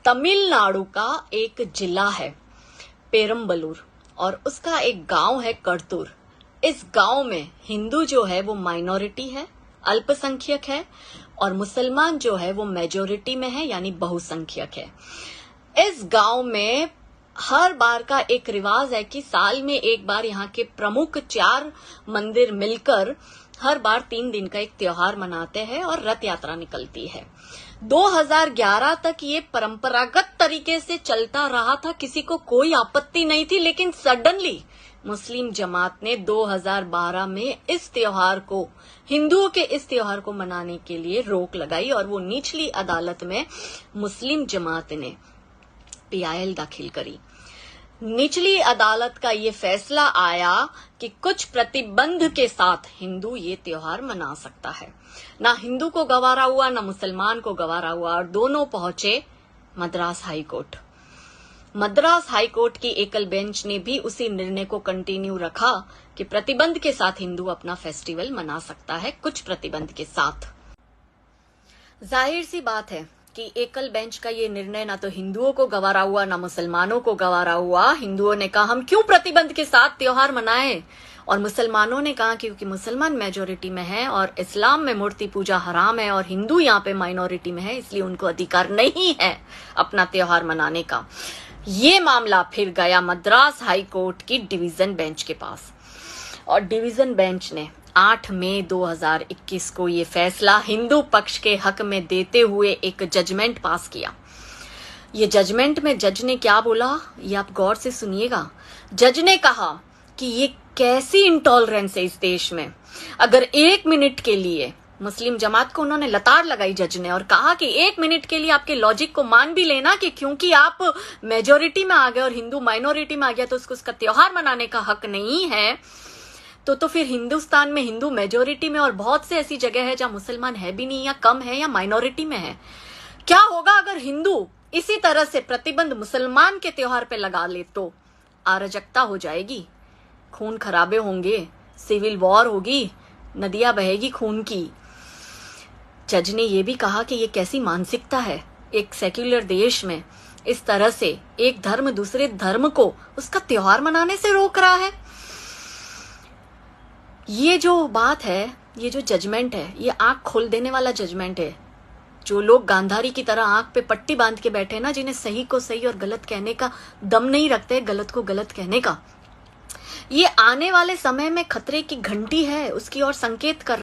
तमिलनाडु का एक जिला है पेरम्बलूर और उसका एक गांव है करतूर। इस गांव में हिंदू जो है वो माइनॉरिटी है, अल्पसंख्यक है, और मुसलमान जो है वो मेजोरिटी में है, यानी बहुसंख्यक है। इस गांव में हर बार का एक रिवाज है कि साल में एक बार यहाँ के प्रमुख 4 मंदिर मिलकर हर बार 3 दिन का एक त्योहार मनाते हैं और रथ यात्रा निकलती है। 2011 तक ये परंपरागत तरीके से चलता रहा था, किसी को कोई आपत्ति नहीं थी, लेकिन सडनली मुस्लिम जमात ने 2012 में इस त्योहार को, हिंदुओं के इस त्योहार को मनाने के लिए रोक लगाई और वो निचली अदालत में मुस्लिम जमात ने PIL दाखिल करी। निचली अदालत का ये फैसला आया कि कुछ प्रतिबंध के साथ हिंदू ये त्योहार मना सकता है। ना हिंदू को गवारा हुआ, ना मुसलमान को गवारा हुआ, और दोनों पहुंचे Madras high court. Madras high court की एकल बेंच ने भी उसी निर्णय को कंटिन्यू रखा कि प्रतिबंध के साथ हिंदू अपना फेस्टिवल मना सकता है, कुछ प्रतिबंध के साथ। जाहिर सी बात है कि एकल बेंच का ये निर्णय ना तो हिंदुओं को गवारा हुआ, ना मुसलमानों को गवारा हुआ। हिंदुओं ने कहा हम क्यों प्रतिबंध के साथ त्योहार मनाएं, और मुसलमानों ने कहा क्योंकि मुसलमान मेजोरिटी में है और इस्लाम में मूर्ति पूजा हराम है और हिंदू यहाँ पे माइनॉरिटी में है, इसलिए उनको अधिकार नहीं है अपना त्योहार मनाने का। ये मामला फिर गया मद्रास हाई कोर्ट की डिवीजन बेंच के पास, और डिवीजन बेंच ने 8 मई 2021 को ये फैसला हिंदू पक्ष के हक में देते हुए एक जजमेंट पास किया। ये जजमेंट में जज ने क्या बोला, ये आप गौर से सुनिएगा। जज ने कहा कि ये कैसी इंटॉलरेंस है इस देश में। अगर 1 मिनट के लिए मुस्लिम जमात को उन्होंने लताड़ लगाई जज ने, और कहा कि 1 मिनट के लिए आपके लॉजिक को मान भी लेना कि क्योंकि आप मेजोरिटी में आ गए और हिंदू माइनॉरिटी में आ गया तो उसका त्योहार मनाने का हक नहीं है, तो फिर हिंदुस्तान में हिंदू मेजोरिटी में और बहुत से ऐसी जगह है जहां मुसलमान है भी नहीं, या कम है, या माइनॉरिटी में है। क्या होगा अगर हिंदू इसी तरह से प्रतिबंध मुसलमान के त्योहार पे लगा ले? तो अराजकता हो जाएगी, खून खराबे होंगे, सिविल वॉर होगी, नदियां बहेगी खून की। जज ने यह भी कहा कि ये कैसी मानसिकता है, एक सेक्युलर देश में इस तरह से एक धर्म दूसरे धर्म को उसका त्योहार मनाने से रोक रहा है। ये जो बात है, ये जो जजमेंट है, ये आंख खोल देने वाला जजमेंट है। जो लोग गांधारी की तरह आंख पे पट्टी बांध के बैठे ना, जिन्हें सही को सही और गलत कहने का दम नहीं रखते, गलत को गलत कहने का, ये आने वाले समय में खतरे की घंटी है, उसकी ओर संकेत कर